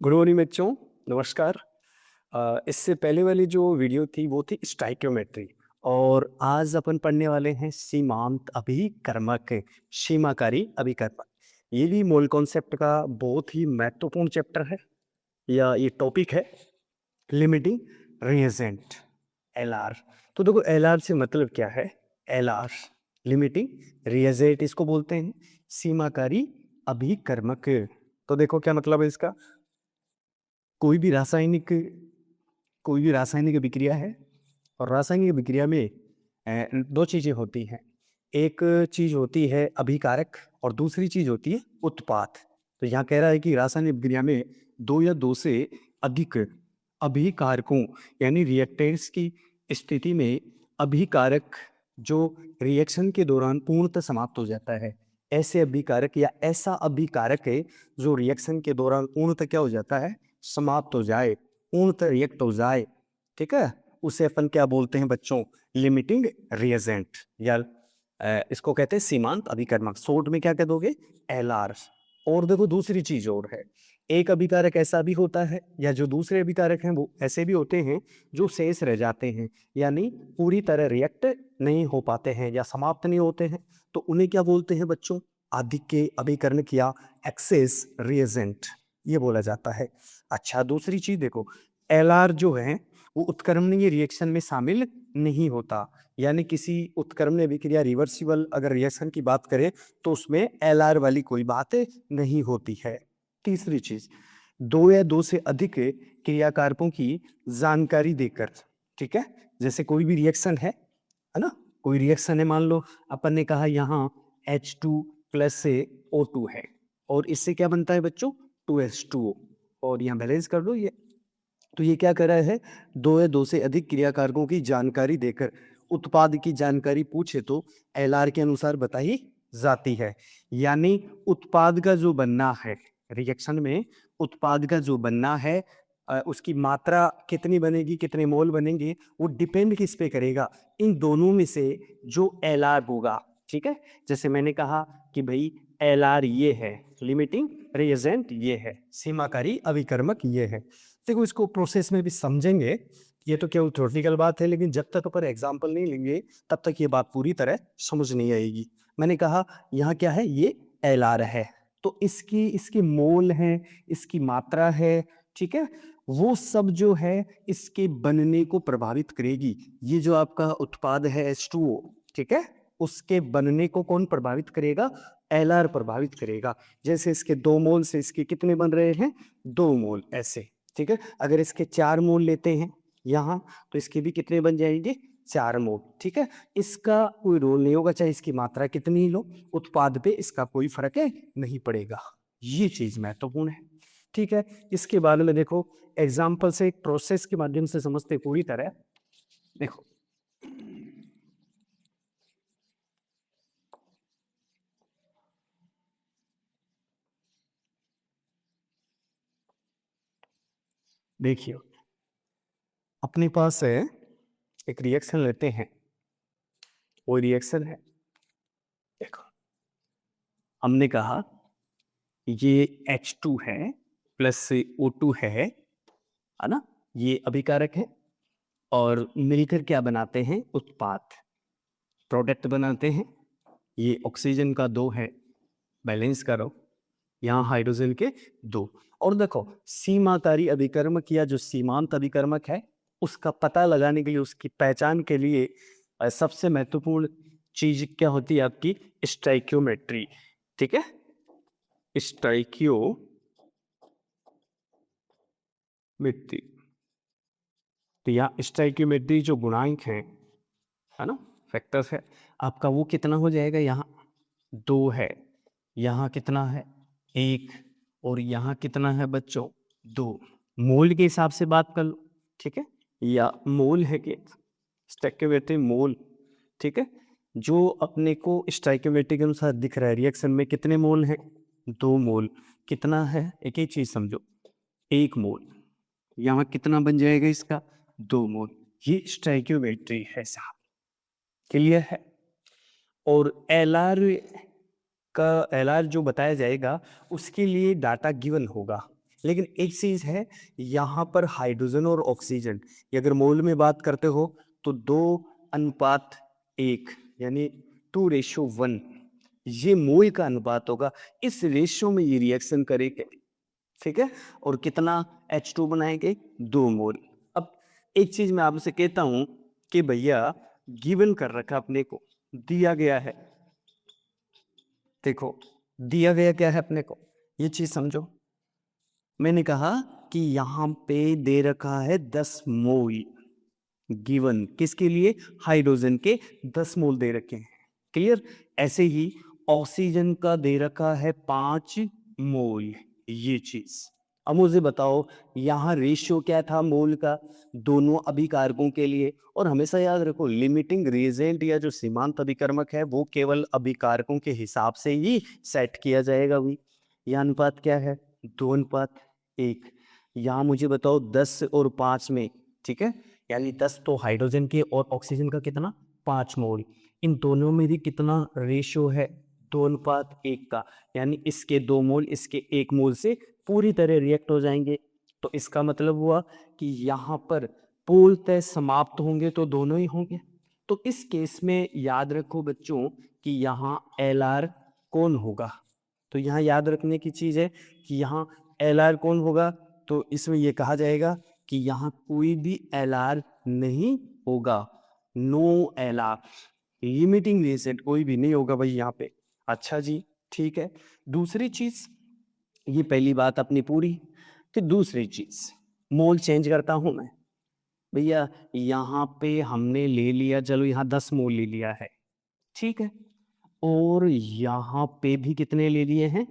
Good morning बच्चों। नमस्कार। इससे पहले वाली जो वीडियो थी वो थी स्टाइक्योमेट्री और आज अपन पढ़ने वाले हैं सीमांत अभिकर्मक, सीमाकारी अभिकर्मक। ये भी मोल कॉन्सेप्ट का बहुत ही महत्वपूर्ण चैप्टर है या ये टॉपिक है। Limiting reagent, LR. तो देखो एलआर से मतलब क्या है। एलआर लिमिटिंग रिएजेंट इसको बोलते हैं, सीमाकारी अभिकर्मक। तो देखो क्या मतलब है इसका। कोई भी रासायनिक कोई भी रासायनिक अभिक्रिया है और रासायनिक अभिक्रिया में दो चीजें होती हैं। एक चीज होती है अभिकारक और दूसरी चीज होती है उत्पाद। तो यहाँ कह रहा है कि रासायनिक अभिक्रिया में दो या दो से अधिक अभिकारकों यानी रिएक्टेंट्स की स्थिति में अभिकारक जो रिएक्शन के दौरान पूर्णतः समाप्त हो जाता है, ऐसे अभिकारक या ऐसा अभिकारक है जो रिएक्शन के दौरान पूर्णतः क्या हो जाता है, समाप्त हो जाए, पूर्णतः रिएक्ट हो जाए। ठीक है, उसे अपन क्या बोलते हैं बच्चों, लिमिटिंग रिएजेंट या इसको कहते हैं सीमांत अभिकर्मक। शॉर्ट में क्या कह दोगे, एलआर। और देखो दूसरी चीज और है, एक अभिकारक ऐसा भी होता है या जो दूसरे अभिकारक हैं वो ऐसे भी होते हैं जो शेष रह जाते हैं, यानी पूरी तरह रिएक्ट नहीं हो पाते हैं या समाप्त नहीं होते हैं। तो उन्हें क्या बोलते हैं बच्चों, अधिक के अभिकर्मक या एक्सेस रिएजेंट, ये बोला जाता है। अच्छा दूसरी चीज देखो, एलआर जो है वो उत्क्रमणीय रिएक्शन में शामिल नहीं होता, यानी किसी उत्क्रमणीय अभिक्रिया रिवर्सिबल अगर रिएक्शन की बात करें तो उसमें एलआर वाली कोई बात नहीं होती है। तीसरी चीज, दो या दो से अधिक क्रियाकारकों की जानकारी देकर, ठीक है, जैसे कोई भी रिएक्शन है ना, कोई रिएक्शन है, मान लो अपन ने कहा यहाँ H2 प्लस से O2 है और इससे क्या बनता है बच्चों, 2H2O, और यहाँ बैलेंस कर दो ये। तो ये क्या कर रहा है, दो या दो से अधिक क्रियाकारकों की जानकारी देकर उत्पाद की जानकारी पूछे तो एलआर के अनुसार बताई जाती है। यानी उत्पाद का जो बनना है रिएक्शन में, उत्पाद का जो बनना है उसकी मात्रा कितनी बनेगी, कितने मोल बनेंगे, वो डिपेंड किस पे करेगा, इन दोनों में से जो एलआर होगा। ठीक है, जैसे मैंने कहा कि भाई एलआर ये है, लिमिटिंग रिएजेंट ये है, सीमाकारी अभिकर्मक ये है। देखो इसको प्रोसेस में भी समझेंगे, ये तो केवल थ्योरेटिकल बात है, लेकिन जब तक पर एग्जाम्पल नहीं लेंगे तब तक ये बात पूरी तरह समझ नहीं आएगी। मैंने कहा यहाँ क्या है, ये एलआर है, तो इसकी इसकी मोल है, इसकी मात्रा है, ठीक है, वो सब जो है इसके बनने को प्रभावित करेगी। ये जो आपका उत्पाद है H2O, ठीक है, उसके बनने को कौन प्रभावित करेगा, एलआर प्रभावित करेगा। जैसे इसके 2 मोल से इसके कितने बन रहे हैं, 2 मोल ऐसे। ठीक है, अगर इसके 4 मोल लेते हैं यहाँ तो इसके भी कितने बन जाएंगे, 4 मोल। ठीक है, इसका कोई रोल नहीं होगा, चाहे इसकी मात्रा कितनी ही लो, उत्पाद पे इसका कोई फर्क नहीं पड़ेगा। ये चीज महत्वपूर्ण है। ठीक है, इसके बारे में देखो एग्जाम्पल से, एक प्रोसेस के माध्यम से समझते पूरी तरह। देखो देखिए, अपने पास है एक रिएक्शन लेते हैं, वो रिएक्शन है, देखो हमने कहा ये H2 है प्लस O2 है ना, ये अभिकारक है और मिलकर क्या बनाते हैं, उत्पाद, प्रोडक्ट बनाते हैं। ये ऑक्सीजन का 2 है, बैलेंस करो, यहाँ हाइड्रोजन के 2। और देखो सीमाकारी अभिकर्मक या जो सीमांत अभिकर्मक है उसका पता लगाने के लिए, उसकी पहचान के लिए सबसे महत्वपूर्ण चीज क्या होती है आपकी, स्टाइक्योमेट्री। ठीक है, स्टाइक्योमेट्री। तो यहाँ स्टाइक्योमेट्री जो गुणांक है ना, फैक्टर्स है आपका, वो कितना हो जाएगा, यहाँ 2 है, यहाँ कितना है 1, और यहाँ कितना है बच्चों 2। मोल के हिसाब से बात कर लो, ठीक है, या मोल है कि स्टोइकियोमेट्री मोल। ठीक है, जो अपने को स्टोइकियोमेट्री के अनुसार दिख रहा है रिएक्शन में कितने मोल हैं, 2 मोल। कितना है, एक ही चीज समझो, 1 मोल, यहाँ कितना बन जाएगा इसका, 2 मोल। ये स्टोइकियोमेट्री है साहब, क्लियर है। और एलआर जो बताया जाएगा उसके लिए डाटा गिवन होगा, लेकिन एक चीज है, यहाँ पर हाइड्रोजन और ऑक्सीजन, ये अगर मोल में बात करते हो तो 2:1, यानी 2:1, ये मोल का अनुपात होगा। इस रेशियो में ये रिएक्शन करेंगे, ठीक है, और कितना H2 बनाएंगे, 2 मोल। अब एक चीज मैं आपसे कहता हूं कि भैया गिवन कर रखा अपने को, दिया गया है, देखो दिया गया क्या है अपने को, ये चीज समझो। मैंने कहा कि यहाँ पे दे रखा है 10 मोल, गिवन किसके लिए, हाइड्रोजन के 10 मोल दे रखे हैं, क्लियर। ऐसे ही ऑक्सीजन का दे रखा है 5 मोल, ये चीज। अब मुझे बताओ यहाँ रेशियो क्या था मोल का, दोनों अभिकारकों के लिए। और हमेशा याद रखो, लिमिटिंग रिएजेंट या जो सीमांत अभिकर्मक है वो केवल अभिकारकों के हिसाब से ही सेट किया जाएगा। भी यह अनुपात क्या है, 2:1। यहाँ मुझे बताओ 10 और 5 में, ठीक है, यानी 10 तो हाइड्रोजन के और ऑक्सीजन का कितना, 5 मोल। इन दोनों में भी कितना रेशियो है, 2:1 का, यानी इसके 2 मोल इसके 1 मोल से पूरी तरह रिएक्ट हो जाएंगे। तो इसका मतलब हुआ कि यहाँ पर पूर्णतः समाप्त होंगे तो दोनों ही होंगे। तो इस केस में याद रखो बच्चों कि यहाँ LR कौन होगा। तो यहाँ याद रखने की चीज है कि यहाँ LR कौन होगा, तो इसमें यह कहा जाएगा कि यहाँ कोई भी LR नहीं होगा, नो LR, लिमिटिंग रिएजेंट कोई भी नहीं होगा भाई यहाँ पे। अच्छा जी, ठीक है। दूसरी चीज, ये पहली बात अपनी पूरी। फिर दूसरी चीज, मोल चेंज करता हूं मैं भैया। यहाँ पे हमने ले लिया, चलो यहाँ 10 मोल ले लिया है, ठीक है, और यहाँ पे भी कितने ले लिए हैं,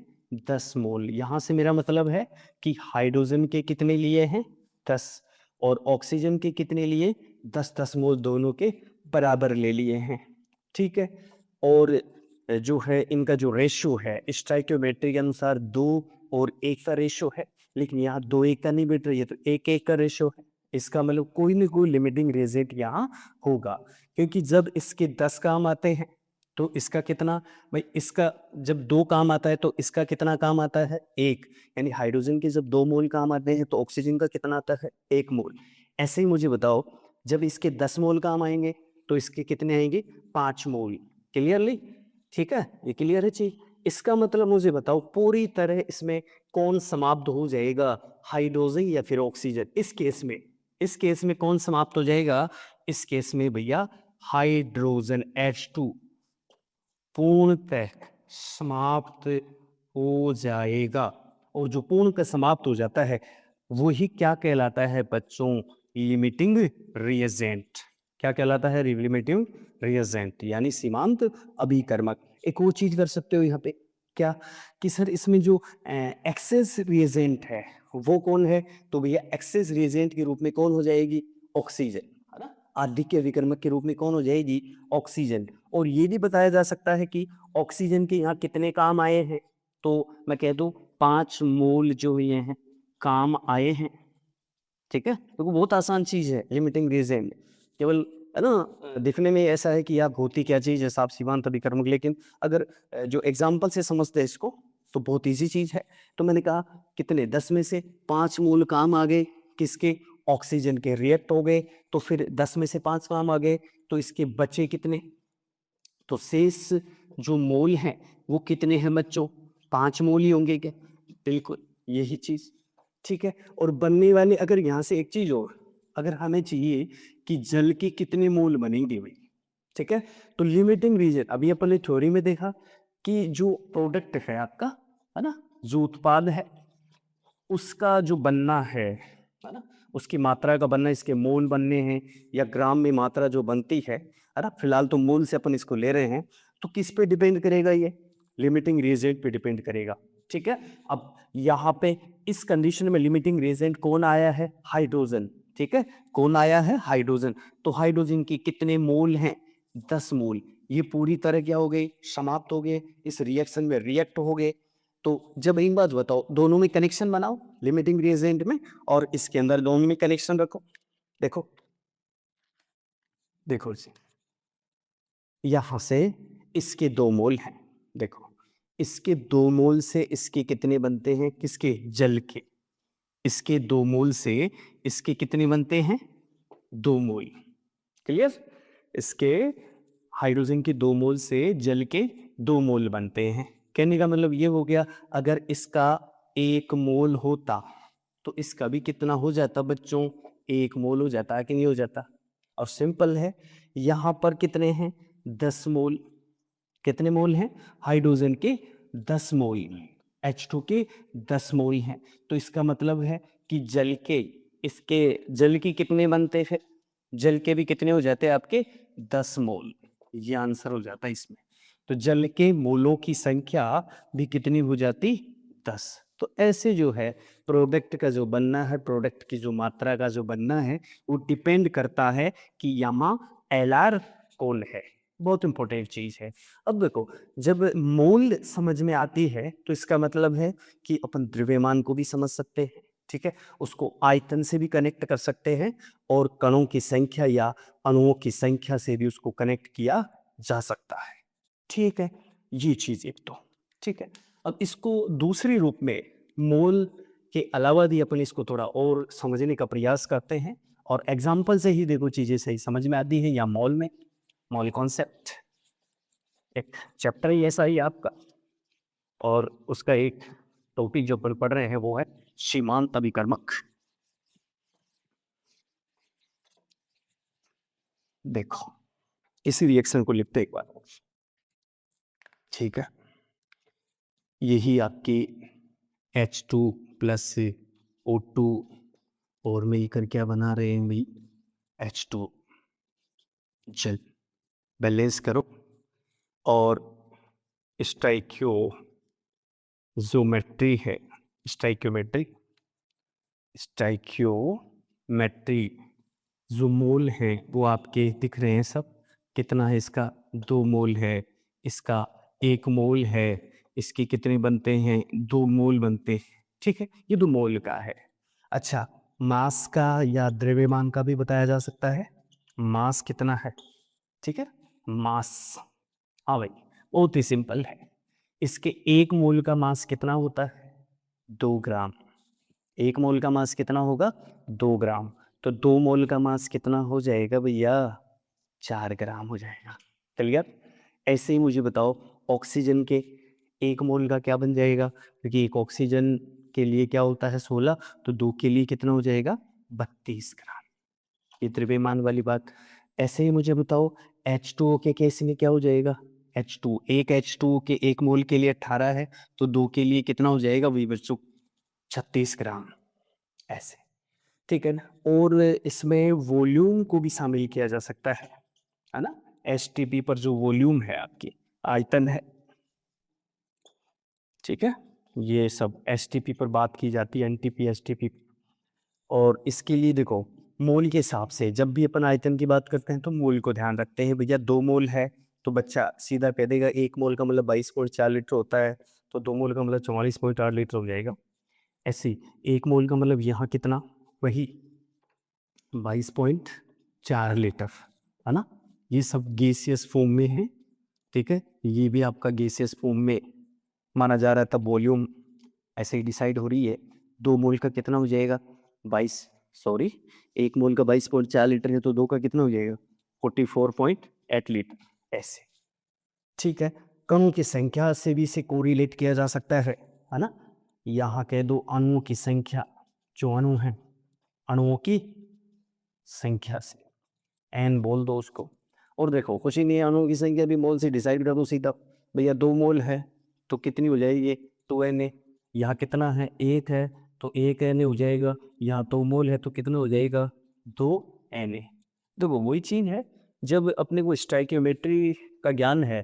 10 मोल। यहाँ से मेरा मतलब है कि हाइड्रोजन के कितने लिए हैं, 10, और ऑक्सीजन के कितने लिए, 10-10 मोल दोनों के बराबर ले लिए हैं, ठीक है। और जो है इनका जो रेशियो है स्टोइकियोमेट्री के अनुसार 2:1 का रेशियो है, लेकिन यहाँ 2:1 का नहीं बेट रही है, तो 1:1 का रेशियो है। इसका मतलब कोई ना कोई लिमिटिंग रिएजेंट यहाँ होगा, क्योंकि जब इसके 10 काम आते हैं तो इसका कितना, भाई इसका जब 2 काम आता है तो इसका कितना काम आता है, 1, यानी हाइड्रोजन के जब 2 मोल काम आते हैं तो ऑक्सीजन का कितना आता है, 1 मोल। ऐसे ही मुझे बताओ जब इसके 10 मोल काम आएंगे तो इसके कितने आएंगे, 5 मोल। क्लियरली, ठीक है, ये क्लियर है चीज। इसका मतलब मुझे बताओ पूरी तरह इसमें कौन समाप्त हो जाएगा, हाइड्रोजन या फिर ऑक्सीजन। इस केस में कौन समाप्त हो जाएगा, इस केस में भैया हाइड्रोजन H2 पूर्णतः समाप्त हो जाएगा। और जो पूर्णतः समाप्त हो जाता है वही क्या कहलाता है बच्चों, लिमिटिंग रिएजेंट। क्या कहलाता है, लिमिटिंग रिएजेंट, यानी सीमांत अभिकर्मक। एक और चीज कर सकते हो यहाँ पे, क्या कि सर इसमें जो एक्सेस रिएजेंट है वो कौन है, तो भैया एक्सेस रिएजेंट के रूप में कौन हो जाएगी, ऑक्सीजन, है ना। आदि के विकर्मक के रूप में कौन हो जाएगी, ऑक्सीजन। और ये भी बताया जा सकता है कि ऑक्सीजन के यहाँ कितने काम आए हैं, तो मैं कह दूं 5 मोल जो ये हैं काम आए हैं, ठीक है। तो वो बहुत आसान चीज है लिमिटिंग रिएजेंट, केवल है ना दिखने में ऐसा है कि आप होती क्या चीज है, साफ सीमांत अभिकर्मक, लेकिन अगर जो एग्जाम्पल से समझते हैं इसको तो बहुत इजी चीज है। तो मैंने कहा कितने, 10 में से 5 मोल काम आ गए किसके, ऑक्सीजन के, रिएक्ट हो गए। तो फिर 10 में से 5 काम आ गए तो इसके बचे कितने, तो शेष जो मोल हैं वो कितने हैं बच्चों, 5 मोल ही होंगे क्या, बिल्कुल यही चीज, ठीक है। और बनने वाले, अगर यहाँ से एक चीज और, अगर हमें चाहिए कि जल के कितने मोल बनेंगे भाई, ठीक है, तो लिमिटिंग रीजन, अभी अपन ने थ्योरी में देखा कि जो प्रोडक्ट है आपका, है ना, जो उत्पाद है उसका जो बनना है ना, उसकी मात्रा का बनना, इसके मोल बनने हैं या ग्राम में मात्रा जो बनती है ना, फिलहाल तो मोल से अपन इसको ले रहे हैं, तो किस पे डिपेंड करेगा, ये लिमिटिंग रिएजेंट पे डिपेंड करेगा, ठीक है। अब यहाँ पे इस कंडीशन में लिमिटिंग रिएजेंट कौन आया है, हाइड्रोजन, ठीक है, कौन आया है, हाइड्रोजन। तो हाइड्रोजन की कितने मोल हैं, 10 मोल। ये पूरी तरह क्या हो गए, समाप्त हो गए, इस रिएक्शन में रिएक्ट हो गए। तो जब एक बात बताओ, दोनों में कनेक्शन बनाओ लिमिटिंग रिएजेंट में, और इसके अंदर दोनों में कनेक्शन रखो। देखो देखो जी, यहां से इसके 2 मोल हैं, देखो इसके 2 मोल से इसके कितने बनते हैं, किसके, जल के, इसके 2 मोल से इसके कितने बनते हैं? 2 मोल। क्लियर? इसके हाइड्रोजन के 2 मोल से जल के 2 मोल बनते हैं। कहने का मतलब ये हो गया, अगर इसका 1 मोल होता तो इसका भी कितना हो जाता बच्चों? 1 मोल हो जाता कि नहीं हो जाता? और सिंपल है, यहाँ पर कितने हैं? 10 मोल। कितने मोल हैं? हाइड्रोजन के 10 मोल, H2 के 10 मोल हैं। तो इसका मतलब है कि जल के, इसके जल की कितने बनते फिर? जल के भी कितने हो जाते हैं आपके? 10 मोल। ये आंसर हो जाता है इसमें। तो जल के मोलों की संख्या भी कितनी हो जाती? 10। तो ऐसे जो है प्रोडक्ट का जो बनना है, प्रोडक्ट की जो मात्रा का जो बनना है, वो डिपेंड करता है कि यहाँ एलआर कौन है। बहुत इंपॉर्टेंट चीज है। अब देखो, जब मोल समझ में आती है तो इसका मतलब है कि अपन द्रव्यमान को भी समझ सकते हैं, ठीक है, उसको आयतन से भी कनेक्ट कर सकते हैं और कणों की संख्या या अणुओं की संख्या से भी उसको कनेक्ट किया जा सकता है। ठीक है, ये चीज एक तो ठीक है। अब इसको दूसरे रूप में मोल के अलावा भी अपन इसको थोड़ा और समझने का प्रयास करते हैं और एग्जाम्पल से ही देखो चीजें सही समझ में आती है। या मॉल में, मॉल कॉन्सेप्ट एक चैप्टर ही ऐसा ही आपका, और उसका एक टॉपिक जो अपन पढ़ रहे हैं वो है सीमांत अभिकर्मक। देखो, इसी रिएक्शन को लिखते एक बार, ठीक है। यही आपकी H2 प्लस O2 और मिलकर क्या बना रहे हैं भाई? H2 जल। बैलेंस करो और स्टाइक्योमेट्री है, स्टाइक्योमेट्री, स्टाइक्योमेट्री जो मोल हैं वो आपके दिख रहे हैं सब। कितना है इसका? 2 मोल है, इसका 1 मोल है, इसके कितने बनते हैं? 2 मोल बनते हैं, ठीक है। ये 2 मोल का है। अच्छा, मास का या द्रव्यमान का भी बताया जा सकता है। मास कितना है? ठीक है, मास। हाँ भाई, बहुत ही सिंपल है। इसके 1 मोल का मास कितना होता है? 2 ग्राम। 1 मोल का मास कितना होगा? 2 ग्राम। तो 2 मोल का मास कितना हो जाएगा भैया? 4 ग्राम हो जाएगा। क्लियर? ऐसे ही मुझे बताओ, ऑक्सीजन के 1 मोल का क्या बन जाएगा? क्योंकि एक ऑक्सीजन के लिए क्या होता है? 16, तो 2 के लिए कितना हो जाएगा? 32 ग्राम। ये द्रव्यमान वाली बात। ऐसे ही मुझे बताओ, H2O के केस में क्या हो जाएगा? H2, एक H2O के 1 मोल के लिए 18 है, तो 2 के लिए कितना हो जाएगा वही बच्चों? 36 ग्राम। ऐसे, ठीक है ना। और इसमें वॉल्यूम को भी शामिल किया जा सकता है ना। एसटीपी पर जो वॉल्यूम है आपकी, आयतन है, ठीक है, ये सब एसटीपी पर बात की जाती है, एनटीपी एसटीपी। और इसके लिए देखो, मोल के हिसाब से जब भी अपन आयतन की बात करते हैं तो मोल को ध्यान रखते हैं। भैया 2 मोल है तो बच्चा सीधा कह देगा 1 मोल का मतलब 22.4 लीटर होता है, तो 2 मोल का मतलब 44.8 लीटर हो जाएगा। ऐसे 1 मोल का मतलब यहाँ कितना? वही 22.4 लीटर, है ना। ये सब गैसियस फॉर्म में है, ठीक है। ये भी आपका गैसियस फॉर्म में माना जा रहा है, तब वॉल्यूम ऐसे ही डिसाइड हो रही है। 2 मोल का कितना हो जाएगा? 1 मोल का 22.4 लीटर है, तो 2 का कितना हो जाएगा? 44.8 लीटर। ऐसे, ठीक है। कणों की संख्या से भी इसे कोरिलेट किया जा सकता है ना। यहाँ कह दो अणुओं की संख्या, जो अणु हैं, अणुओं की संख्या से एन बोल दो उसको। और देखो, कुछ ही नहीं है, अणुओं की संख्या भी मोल से डिसाइड कर दो सीधा। भैया 2 मोल है तो कितनी हो जाएगी? ये 2Na। यहाँ कितना है? 1 है तो 1Na हो जाएगा। यहाँ 2 मोल है तो कितना हो जाएगा? 2Na। देखो वही चीज है, जब अपने को स्टाइकियोमेट्री का ज्ञान है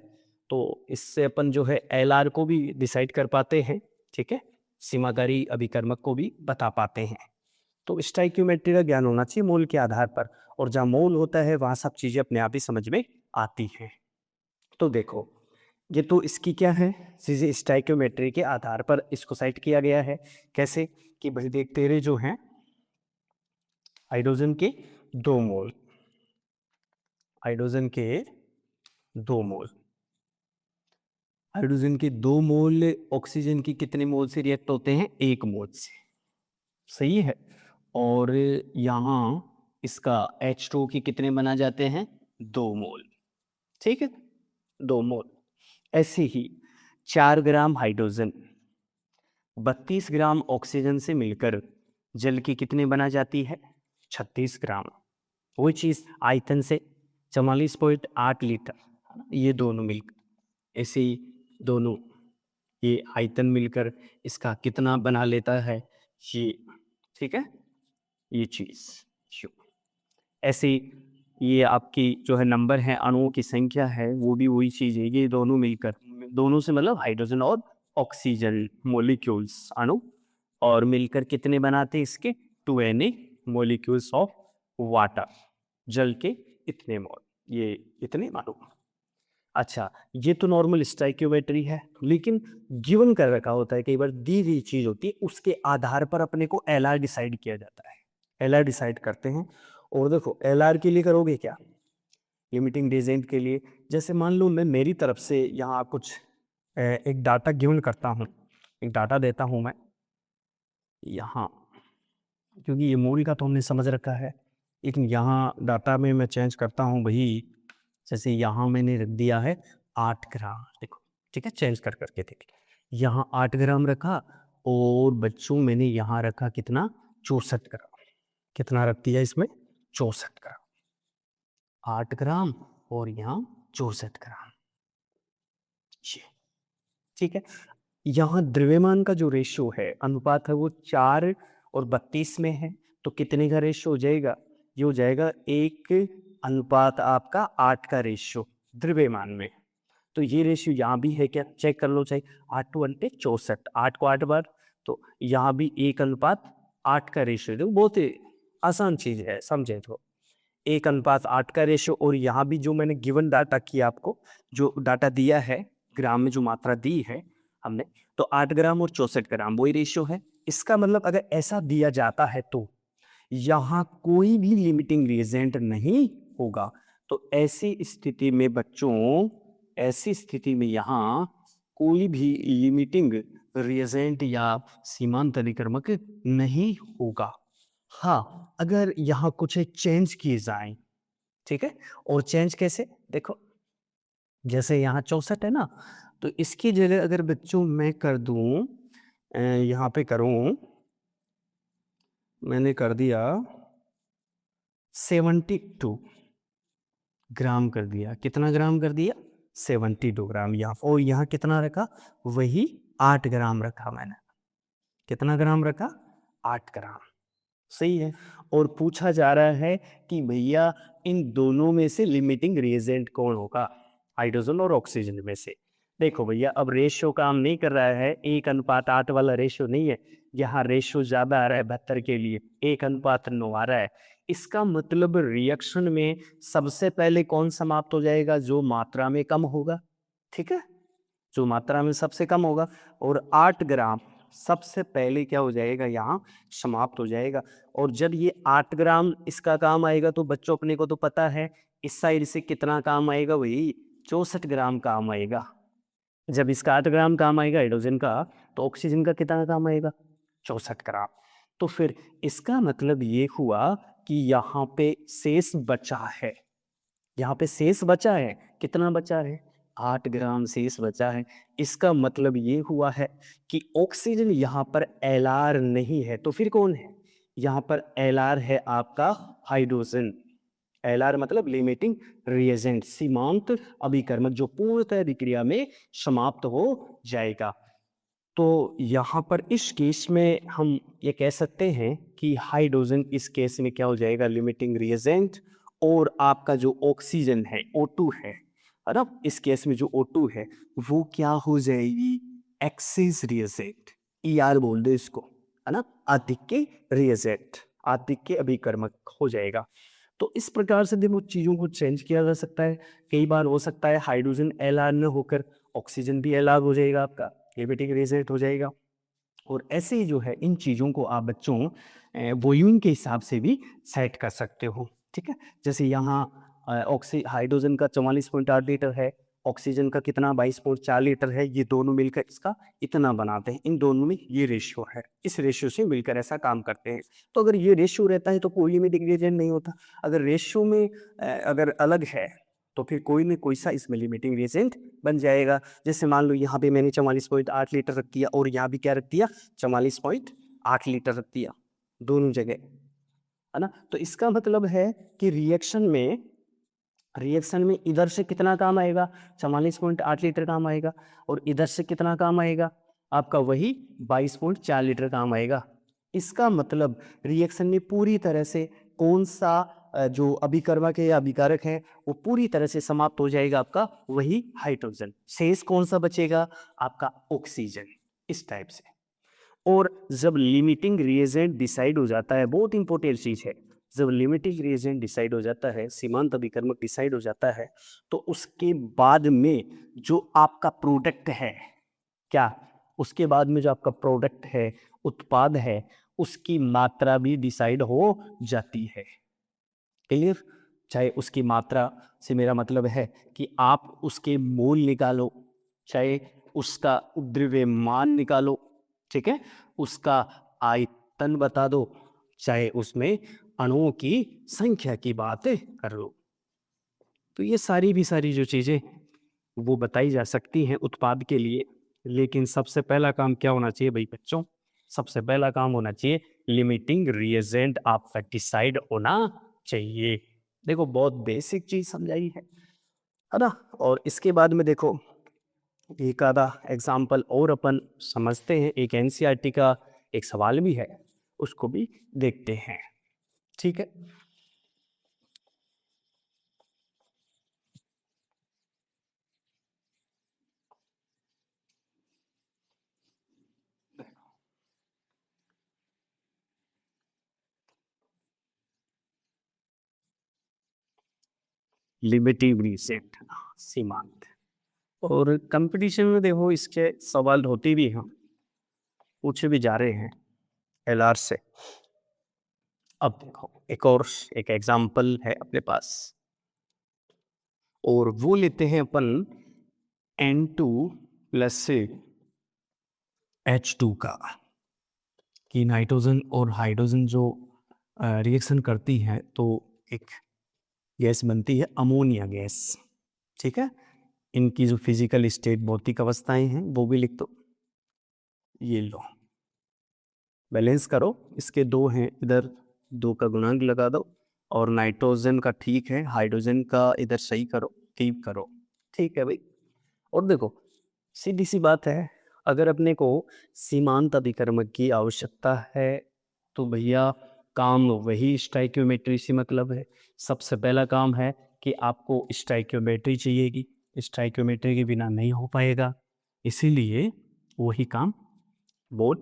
तो इससे अपन जो है एलआर को भी डिसाइड कर पाते हैं, ठीक है, सीमाकारी अभिकर्मक को भी बता पाते हैं। तो स्टाइक्योमेट्री का ज्ञान होना चाहिए मोल के आधार पर, और जहाँ मोल होता है वहाँ सब चीज़ें अपने आप ही समझ में आती हैं। तो देखो, ये तो इसकी क्या है, सीधे स्टाइक्योमेट्री के आधार पर इसको सेट किया गया है। कैसे? कि भाई देख, तेरे जो हैं हाइड्रोजन के 2 मोल, हाइड्रोजन के 2 मोल, हाइड्रोजन के 2 मोल ऑक्सीजन की कितने मोल से रिएक्ट होते हैं? 1 मोल से। सही है। और यहाँ इसका H2 के कितने बना जाते हैं? 2 मोल। ठीक है, 2 मोल। ऐसे ही 4 ग्राम हाइड्रोजन 32 ग्राम ऑक्सीजन से मिलकर जल की कितने बना जाती है? 36 ग्राम। वही चीज़ आयतन से 44.8 लीटर, है ना? ये दोनों मिलकर, ऐसे ही दोनों ये आयतन मिलकर इसका कितना बना लेता है ये, ठीक है, ये चीज़ यो। ऐसे ही ये आपकी जो है नंबर है, अणुओं की संख्या है, वो भी वही चीज़ है, ये दोनों मिलकर, दोनों से मतलब हाइड्रोजन और ऑक्सीजन मॉलिक्यूल्स अणु, और मिलकर कितने बनाते हैं इसके? 2Na मॉलिक्यूल्स ऑफ वाटर, जल के इतने मोल, ये इतने अणु। अच्छा, ये तो नॉर्मल स्टोइकियोमेट्री है, लेकिन गिवन कर रखा होता है, कई बार दी हुई चीज़ होती है, उसके आधार पर अपने को एलआर डिसाइड किया जाता है। एलआर डिसाइड करते हैं, और देखो एलआर के लिए करोगे क्या? लिमिटिंग रिएजेंट के लिए, जैसे मान लो मैं मेरी तरफ से यहाँ कुछ एक डाटा गिवन करता हूँ, एक डाटा देता हूँ मैं यहाँ, क्योंकि ये मोल का तो हमने समझ रखा है, लेकिन यहाँ डाटा में मैं चेंज करता हूँ भाई। जैसे यहाँ मैंने रख दिया है 8 ग्राम, देखो, ठीक है, चेंज कर करके देखिए, यहाँ 8 ग्राम रखा, और बच्चों मैंने यहाँ रखा कितना? 64 ग्राम। कितना रख दिया इसमें? 64 ग्राम। 8 ग्राम और यहाँ 64 ग्राम, ये, ठीक है। यहाँ द्रव्यमान का जो रेशियो है, अनुपात है, वो 4 और 32 में है, तो कितने का रेशियो हो जाएगा? ये हो जाएगा 1 अनुपात आपका 8 का रेशियो द्रव्यमान में। तो ये रेशियो यहाँ भी है क्या? चेक कर लो, चाहे 8 टू 1 64, 8 को 8 बार, तो यहाँ भी 1 अनुपात 8 का रेशियो। देखो बहुत ही आसान चीज़ है, समझे तो। 1 अनुपात 8 का रेशियो, और यहाँ भी जो मैंने गिवन डाटा किया आपको, जो डाटा दिया है, ग्राम में जो मात्रा दी है हमने, तो 8 ग्राम और 64 ग्राम वही रेशियो है। इसका मतलब अगर ऐसा दिया जाता है तो यहाँ कोई भी लिमिटिंग रिएजेंट नहीं होगा। तो ऐसी स्थिति में बच्चों, ऐसी स्थिति में यहाँ कोई भी लिमिटिंग रिएजेंट या सीमांत अभिकर्मक नहीं होगा। हाँ, अगर यहाँ कुछ चेंज किए जाएं, ठीक है, और चेंज कैसे? देखो, जैसे यहाँ 64 है ना, तो इसकी जगह अगर बच्चों मैं कर दूं, यहाँ पे करूं, मैंने कर दिया 72 ग्राम कर दिया। कितना ग्राम कर दिया? 72 ग्राम। यहाँ और यहाँ कितना रखा? वही 8 ग्राम रखा मैंने। कितना ग्राम रखा? 8 ग्राम। सही है। और पूछा जा रहा है कि भैया इन दोनों में से लिमिटिंग रिएजेंट कौन होगा? हाइड्रोजन और ऑक्सीजन में से। देखो भैया, अब रेशियो काम नहीं कर रहा है, 1:8 वाला रेशियो नहीं है, यहाँ रेशियो ज्यादा आ रहा है 72 के लिए, 1:9 आ रहा है। इसका मतलब रिएक्शन में सबसे पहले कौन समाप्त हो जाएगा? जो मात्रा में कम होगा, ठीक है, जो मात्रा में सबसे कम होगा। और 8 ग्राम सबसे पहले क्या हो जाएगा? यहाँ समाप्त हो जाएगा। और जब ये 8 ग्राम इसका काम आएगा, तो बच्चों अपने को तो पता है इस साइड से कितना काम आएगा? वही 64 ग्राम काम आएगा। जब इसका 8 ग्राम काम आएगा हाइड्रोजन का, तो ऑक्सीजन का कितना काम आएगा? 64 ग्राम। तो फिर इसका मतलब ये हुआ कि यहाँ पे शेष बचा है, यहाँ पे शेष बचा है। कितना बचा है? 8 ग्राम शेष बचा है। इसका मतलब ये हुआ है कि ऑक्सीजन यहाँ पर एलआर नहीं है, तो फिर कौन है? यहाँ पर एलआर है आपका हाइड्रोजन। एलआर मतलब लिमिटिंग रिएजेंट, सीमांत अभिकर्मक, जो पूर्णतः अभिक्रिया में समाप्त हो जाएगा। तो यहाँ पर इस केस में हम ये कह सकते हैं कि हाइड्रोजन इस केस में क्या हो जाएगा? Limiting reagent. और आपका जो ऑक्सीजन है, O2 है ना, इस केस में जो O2 है वो क्या हो जाएगी? एक्सेस रिएजेंट, ER बोल दो इसको, है ना, आधिक्य रिएजेंट, आधिक्य अभिकर्मक हो जाएगा। तो इस प्रकार से देखो चीज़ों को चेंज किया जा सकता है। कई बार हो सकता है हाइड्रोजन एलआर न होकर ऑक्सीजन भी एलआर हो जाएगा, आपका लिमिटिंग रिएजेंट हो जाएगा। और ऐसे ही जो है इन चीज़ों को आप बच्चों वॉल्यूम के हिसाब से भी सेट कर सकते हो, ठीक है। जैसे यहाँ हाइड्रोजन का 44.8 लीटर है, ऑक्सीजन का कितना 22.4 लीटर है, ये दोनों मिलकर इसका इतना बनाते हैं। इन दोनों में ये रेशियो है, इस रेशियो से मिलकर ऐसा काम करते हैं। तो अगर ये रेशियो रहता है तो कोई लिमिटिंग रिएजेंट नहीं होता। अगर रेशियो में अगर अलग है तो फिर कोई न कोई सा इसमें लिमिटिंग रिएजेंट बन जाएगा। जैसे मान लो यहाँ पे मैंने 44.8 लीटर रख दिया और यहाँ भी क्या रख दिया 44.8 लीटर रख दिया, दोनों जगह, है ना? तो इसका मतलब है कि रिएक्शन में इधर से कितना काम आएगा 44.8 लीटर काम आएगा और इधर से कितना काम आएगा आपका वही 22.4 लीटर काम आएगा। इसका मतलब रिएक्शन में पूरी तरह से कौन सा जो अभिकर्मक है या अभिकारक है वो पूरी तरह से समाप्त हो जाएगा, आपका वही हाइड्रोजन। शेष कौन सा बचेगा आपका ऑक्सीजन, इस टाइप से। और जब लिमिटिंग रिएजेंट डिसाइड हो जाता है, बहुत इंपॉर्टेंट चीज है, जब लिमिटिंग रिएजेंट डिसाइड हो जाता है, सीमांत अभिकर्मक डिसाइड हो जाता है, तो उसके बाद में जो आपका प्रोडक्ट है, क्या उसके बाद में जो आपका प्रोडक्ट है, उत्पाद है, उसकी मात्रा भी डिसाइड हो जाती है। क्लियर? चाहे उसकी मात्रा से मेरा मतलब है कि आप उसके मोल निकालो, चाहे उसका द्रव्यमान निकालो, ठीक है, उसका आयतन बता दो, चाहे उसमें अणुओं की संख्या की बात कर लो। तो ये सारी जो चीजें वो बताई जा सकती हैं उत्पाद के लिए। लेकिन सबसे पहला काम क्या होना चाहिए भाई बच्चों? सबसे पहला काम होना चाहिए लिमिटिंग रिएजेंट आपका डिसाइड होना चाहिए। देखो बहुत बेसिक चीज समझाई है ना? और इसके बाद में देखो एक आधा एग्जाम्पल और अपन समझते हैं, एक एनसीईआरटी का एक सवाल भी है, उसको भी देखते हैं, ठीक है? लिमिटिंग रिसेट, सीमांत। और कंपटीशन में देखो इसके सवाल होते भी हैं, पूछे भी जा रहे हैं एलआर से। अब देखो एक और एक एग्जाम्पल है अपने पास, और वो लेते हैं अपन N2 प्लस H2 का, कि नाइट्रोजन और हाइड्रोजन जो रिएक्शन करती हैं तो एक गैस बनती है अमोनिया गैस, ठीक है? इनकी जो फिजिकल स्टेट भौतिक अवस्थाएं हैं वो भी लिख दो, ये लो बैलेंस करो, इसके दो हैं, इधर दो का गुणांक लगा दो, और नाइट्रोजन का ठीक है, हाइड्रोजन का इधर सही करो, कीप करो, ठीक है भाई। और देखो सीधी सी बात है, अगर अपने को सीमांत अभिकर्मक की आवश्यकता है तो भैया काम वही स्टाइक्योमेट्री से मतलब है। सबसे पहला काम है कि आपको स्टाइक्योमेट्री चाहिएगी, स्टाइक्योमेट्री के बिना नहीं हो पाएगा, इसीलिए वही काम बोल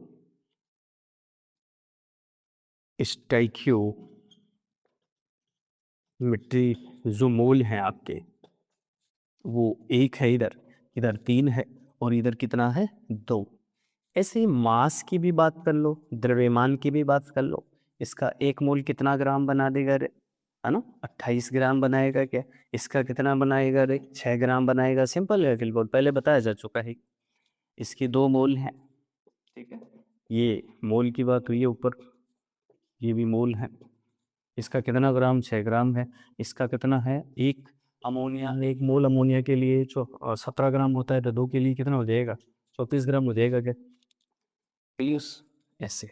स्टाइक्योमेट्री जो मोल हैं आपके वो एक है, इधर इधर तीन है और इधर कितना है दो। ऐसे ही मास की भी बात कर लो, द्रव्यमान की भी बात कर लो, इसका एक मोल कितना ग्राम बना देगा रे, है ना? 28 ग्राम बनाएगा क्या? इसका कितना बनाएगा रे? 6 ग्राम बनाएगा। सिंपल है, बहुत पहले बताया जा चुका है। इसकी दो मोल हैं, ठीक है, ये मोल की बात हुई है ऊपर, ये भी मोल है। इसका कितना ग्राम? 6 ग्राम है। इसका कितना है? एक अमोनिया, एक मोल अमोनिया के लिए जो 17 ग्राम होता है, तो दो के लिए कितना हो जाएगा? 34 ग्राम हो जाएगा क्या? प्लीज ऐसे।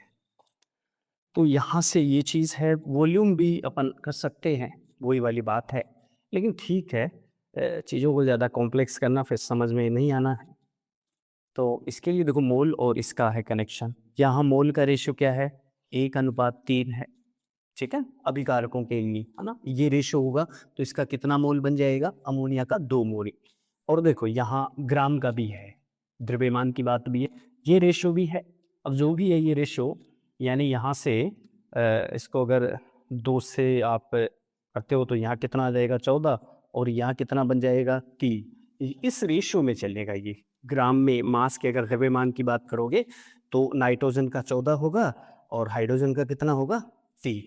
तो यहाँ से ये चीज़ है, वॉल्यूम भी अपन कर सकते हैं, वही वाली बात है। लेकिन ठीक है, चीज़ों को ज़्यादा कॉम्प्लेक्स करना फिर समझ में नहीं आना है। तो इसके लिए देखो मोल और इसका है कनेक्शन। यहाँ मोल का रेशियो क्या है? 1:3 है, ठीक है, अभिकारकों के लिए, है ना? ये रेशियो होगा तो इसका कितना मोल बन जाएगा? अमोनिया का 2 मोल। और देखो यहाँ ग्राम का भी है, द्रव्यमान की बात भी है, ये रेशियो भी है। अब जो भी है ये रेशियो, यानी यहाँ से इसको अगर 2 से आप करते हो तो यहाँ कितना आ जाएगा? 14, और यहाँ कितना बन जाएगा? 3। इस रेशियो में चलेगा ये। ग्राम में मास के अगर द्रव्यमान की बात करोगे तो नाइट्रोजन का 14 होगा और हाइड्रोजन का कितना होगा? 3।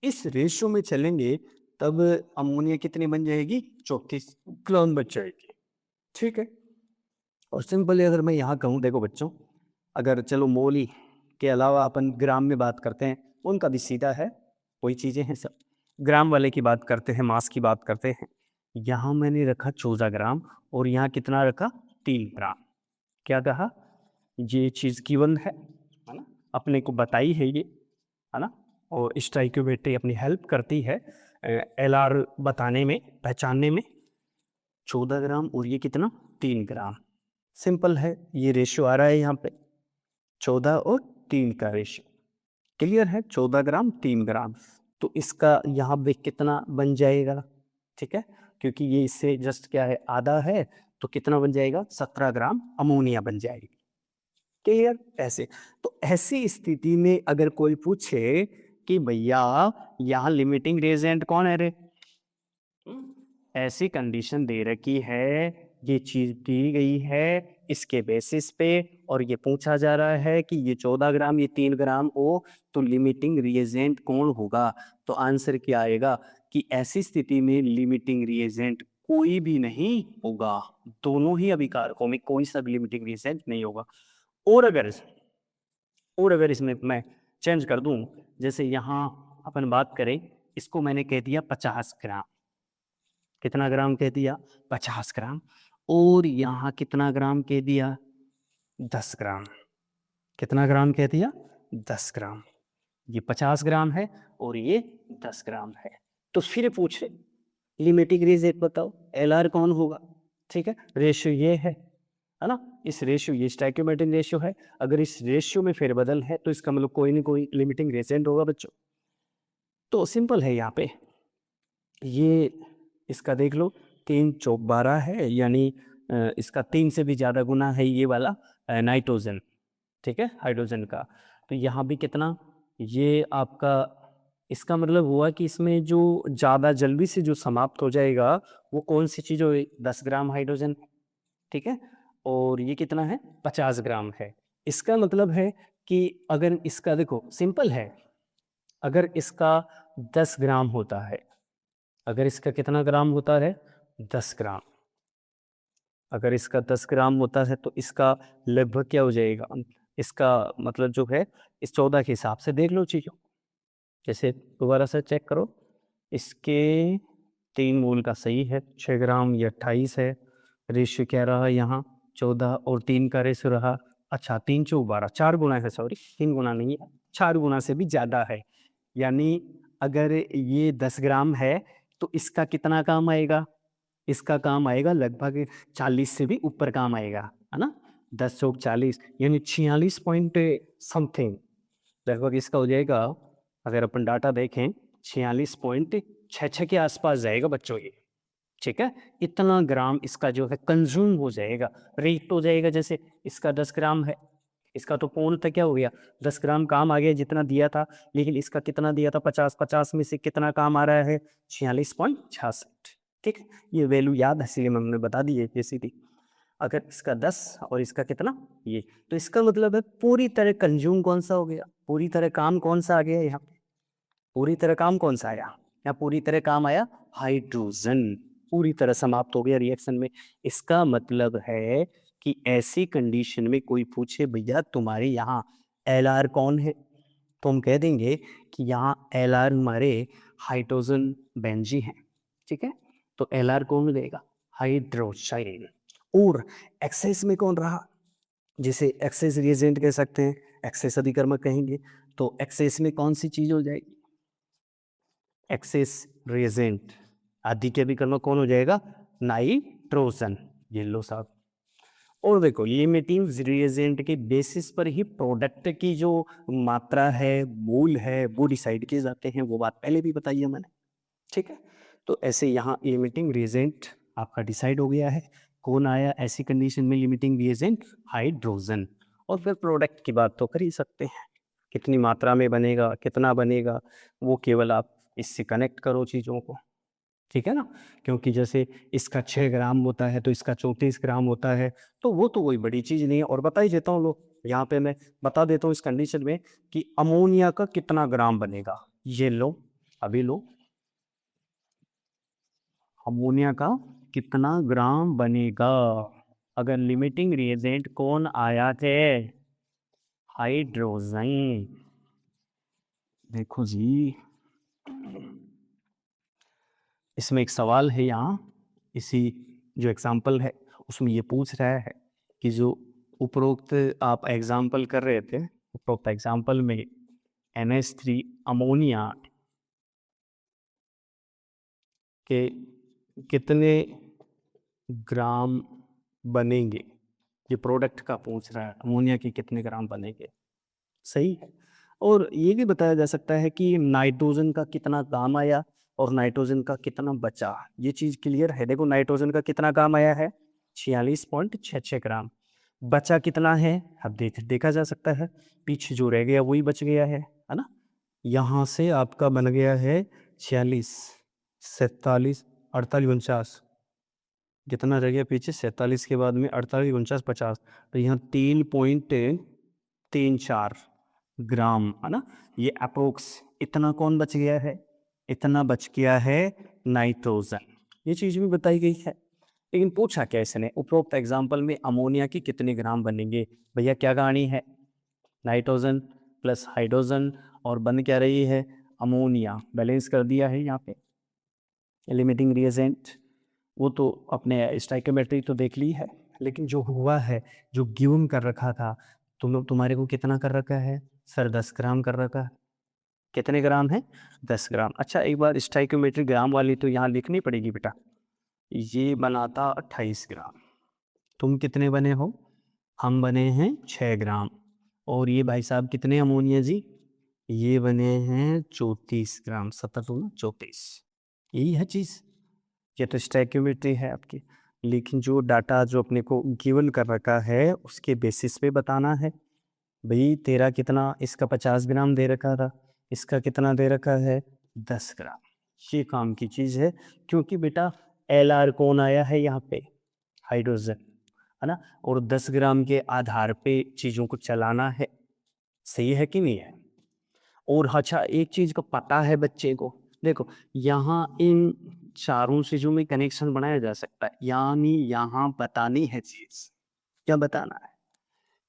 इस रेशियो में चलेंगे तब अमोनिया कितनी बन जाएगी? 34 ग्राम बच जाएगी, ठीक है। और सिंपली अगर मैं यहाँ कहूँ, देखो बच्चों, अगर चलो मोल के अलावा अपन ग्राम में बात करते हैं, उनका भी सीधा है, वही चीज़ें हैं सब। ग्राम वाले की बात करते हैं, मास की बात करते हैं। यहाँ मैंने रखा 14 ग्राम और यहाँ कितना रखा? 3 ग्राम। क्या कहा? ये चीज़ गिवन है ना? अपने को बताई है ये, है ना? और स्टोइकियोमेट्री अपनी हेल्प करती है एलआर बताने में, पहचानने में। 14 ग्राम और ये कितना? 3 ग्राम। सिंपल है, ये रेशियो आ रहा है यहाँ पे 14 और 3 का रेशियो। क्लियर है? 14 ग्राम 3 ग्राम। तो इसका यहाँ पे कितना बन जाएगा? ठीक है, क्योंकि ये इससे जस्ट क्या है, आधा है, तो कितना बन जाएगा? 17 ग्राम अमोनिया बन जाएगी। क्लियर? ऐसे तो ऐसी स्थिति में अगर कोई पूछे कि भैया यहाँ लिमिटिंग रिएजेंट कौन है रे, ऐसी कंडीशन दे रखी है, ये चीज दी गई है इसके बेसिस पे, और ये पूछा जा रहा है कि ये 14 ग्राम ये 3 ग्राम हो, तो लिमिटिंग रिएजेंट कौन होगा? तो आंसर क्या आएगा कि ऐसी स्थिति में लिमिटिंग रिएजेंट कोई भी नहीं होगा, दोनों ही अभिकारकों में कोई सा भी लिमिटिंग रिएजेंट नहीं होगा। और अगर इसमें मैं चेंज कर दूं, जैसे यहाँ अपन बात करें, इसको मैंने कह दिया 50 ग्राम। कितना ग्राम कह दिया? 50 ग्राम। और यहाँ कितना ग्राम कह दिया? 10 ग्राम। कितना ग्राम कह दिया? 10 ग्राम। ये 50 ग्राम है और ये 10 ग्राम है। तो फिर पूछे लिमिटिंग रिएजेंट बताओ, एलआर कौन होगा? ठीक है, रेशियो ये है ना? इस रेशियो, ये स्टोइकियोमेट्रिक रेशियो है। अगर इस रेशियो में फेरबदल है तो इसका मतलब कोई ना कोई लिमिटिंग रिएजेंट होगा बच्चों। तो सिंपल है यहाँ पे, ये इसका देख लो, 3 चौक 12 है, यानी इसका 3 से भी ज़्यादा गुना है ये वाला नाइट्रोजन, ठीक है, हाइड्रोजन का। तो यहाँ भी कितना, ये आपका, इसका मतलब हुआ कि इसमें जो ज़्यादा जल्दी से जो समाप्त हो जाएगा वो कौन सी चीज़ हो? 10 ग्राम हाइड्रोजन, ठीक है। और ये कितना है? 50 ग्राम है। इसका मतलब है कि अगर इसका देखो सिंपल है, अगर इसका 10 ग्राम होता है, अगर इसका कितना ग्राम होता है? 10 ग्राम। अगर इसका 10 ग्राम होता है तो इसका लगभग क्या हो जाएगा? इसका मतलब जो है, इस 14 के हिसाब से देख लो चीज़ों। जैसे दोबारा से चेक करो, इसके 3 मूल का सही है, 6 ग्राम, ये 28 है। रेशियो क्या रहा यहाँ? 14 और 3 का रेशियो रहा, अच्छा 3 चौक 12, 4 गुना है, सॉरी 3 गुना नहीं है, 4 गुना से भी ज़्यादा है। यानी अगर ये 10 ग्राम है तो इसका कितना काम आएगा? इसका काम आएगा लगभग 40 से भी ऊपर काम आएगा, है ना? 10 चौक 40 यानी 46 पॉइंट समथिंग लगभग इसका हो जाएगा। अगर अपन डाटा देखें 46.66 के आसपास जाएगा बच्चों ये, ठीक है। इतना ग्राम इसका जो है कंज्यूम हो जाएगा, रिएक्ट हो जाएगा। जैसे इसका 10 ग्राम है, इसका तो पूर्णतः क्या हो गया, 10 ग्राम काम आ गया जितना दिया था, लेकिन इसका कितना दिया था? 50 में से कितना काम आ रहा है? 46.66, ठीक है। ये वैल्यू याद है इसलिए हमने बता दी है ये सीधी। अगर इसका 10 और इसका कितना, ये, तो इसका मतलब है पूरी तरह कंज्यूम कौन सा हो गया, पूरी तरह काम कौन सा आ गया यहाँ? पूरी तरह काम कौन सा आया? या पूरी तरह काम आया हाइड्रोजन, पूरी तरह समाप्त हो गया रिएक्शन में। इसका मतलब है कि ऐसी कंडीशन में कोई पूछे भैया तुम्हारे यहाँ एलआर कौन है, तो हम कह देंगे कि यहाँ एलआर हमारे हाइड्रोजन बेंजी हैं, ठीक है। तो एलआर कौन देगा? हाइड्रोजाइन। और एक्सेस में कौन रहा, जिसे एक्सेस रिएजेंट कह सकते हैं, एक्सेस अधिकर्मक कहेंगे। तो एक्सेस में कौन सी चीज हो जाएगी? एक्सेस रिएजेंट आदि के विकल्प कौन हो जाएगा? नाइट्रोजन। ये लो साहब। और देखो लिमिटिंग रिएजेंट के बेसिस पर ही प्रोडक्ट की जो मात्रा है, मोल है, वो डिसाइड किए जाते हैं। वो बात पहले भी बताई है मैंने, ठीक है। तो ऐसे यहाँ लिमिटिंग रिएजेंट आपका डिसाइड हो गया है। कौन आया ऐसी कंडीशन में लिमिटिंग रिएजेंट? हाइड्रोजन। और फिर प्रोडक्ट की बात तो कर ही सकते हैं, कितनी मात्रा में बनेगा, कितना बनेगा, वो केवल आप इससे कनेक्ट करो चीज़ों को, ठीक है ना। क्योंकि जैसे इसका 6 ग्राम होता है तो इसका 34 ग्राम होता है, तो वो तो कोई बड़ी चीज़ नहीं है। और बता ही देता हूँ लो, यहाँ पे मैं बता देता हूँ इस कंडीशन में कि अमोनिया का कितना ग्राम बनेगा। ये लो, अभी लो, अमोनिया का कितना ग्राम बनेगा अगर लिमिटिंग रिएजेंट कौन आया थे? हाइड्रोजन। देखो जी, इसमें एक सवाल है यहाँ, इसी जो एग्जाम्पल है उसमें ये पूछ रहा है कि जो उपरोक्त आप एग्जाम्पल कर रहे थे, उपरोक्त एग्जाम्पल में NH3 अमोनिया के कितने ग्राम बनेंगे, ये प्रोडक्ट का पूछ रहा है, अमोनिया के कितने ग्राम बनेंगे। सही है। और ये भी बताया जा सकता है कि नाइट्रोजन का कितना काम आया और नाइट्रोजन का कितना बचा, ये चीज़ क्लियर है। देखो नाइट्रोजन का कितना काम आया है, 46.66 ग्राम। बचा कितना है, अब देखा जा सकता है, पीछे जो रह गया वही बच गया है ना। यहाँ से आपका बन गया है 46, 47, 48, 49, जितना रह गया पीछे 47 के बाद में 48, 49, 50, तो यहाँ 3.34 ग्राम है ना। ये अप्रोक्स इतना कौन बच गया है, इतना बच गया है नाइट्रोजन। ये चीज़ भी बताई गई है। लेकिन पूछा क्या इसने, उपरोक्त एग्जाम्पल में अमोनिया की कितने ग्राम बनेंगे। भैया क्या कहानी है, नाइट्रोजन प्लस हाइड्रोजन और बन क्या रही है, अमोनिया। बैलेंस कर दिया है यहाँ पे लिमिटिंग रिएजेंट, वो तो अपने स्टाइकियोमेट्री तो देख ली है, लेकिन जो हुआ है, जो गिवन कर रखा था, तुम्हारे को कितना कर रखा है सर, 10 ग्राम कर रखा है। कितने ग्राम है, 10 ग्राम। अच्छा एक बार स्टाइकियोमेट्री ग्राम वाली तो यहाँ लिखनी पड़ेगी बेटा। ये बना था 28 ग्राम, तुम कितने बने हो, हम बने हैं 6 ग्राम। और ये भाई साहब कितने अमोनिया जी, ये बने हैं 34 ग्राम, 7 34। यही है चीज़, ये तो स्टैक्योमेट्री है आपकी। लेकिन जो डाटा जो अपने को गिवन कर रखा है उसके बेसिस पे बताना है। भाई तेरा कितना, इसका 50 ग्राम दे रखा था, इसका कितना दे रखा है 10 ग्राम। ये काम की चीज़ है, क्योंकि बेटा LR कौन आया है यहाँ पे, हाइड्रोजन है ना। और 10 ग्राम के आधार पे चीज़ों को चलाना है, सही है कि नहीं है। और अच्छा एक चीज़ का पता है बच्चे को, देखो यहाँ इन चारों चीज़ों में कनेक्शन बनाया जा सकता है, यानी यहाँ बतानी है चीज़, क्या बताना है।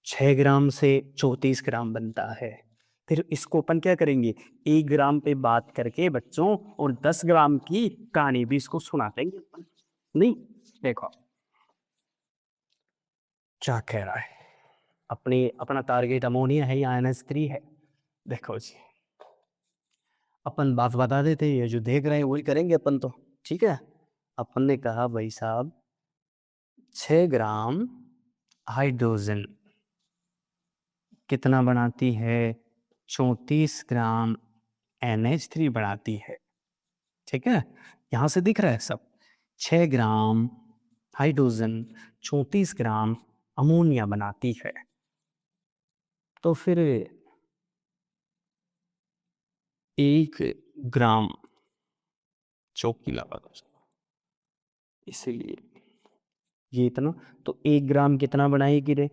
6 ग्राम से 34 ग्राम बनता है, फिर इसको अपन क्या करेंगे, 1 ग्राम पे बात करके बच्चों, और 10 ग्राम की कहानी भी इसको सुना देंगे अपन। नहीं देखो क्या कह रहा है, अपना टारगेट अमोनिया है या NH3 है। देखो जी अपन बात बता देते, ये जो देख रहे हैं वही करेंगे अपन तो, ठीक है। अपन ने कहा भाई साहब 6 ग्राम हाइड्रोजन कितना बनाती है, 34 ग्राम NH3 बनाती है, ठीक है। यहाँ से दिख रहा है सब, 6 ग्राम हाइड्रोजन 34 ग्राम अमोनिया बनाती है। तो फिर 1 ग्राम चौकी लगा दो, इसीलिए ये इतना, तो 1 ग्राम कितना बनाएगी रे,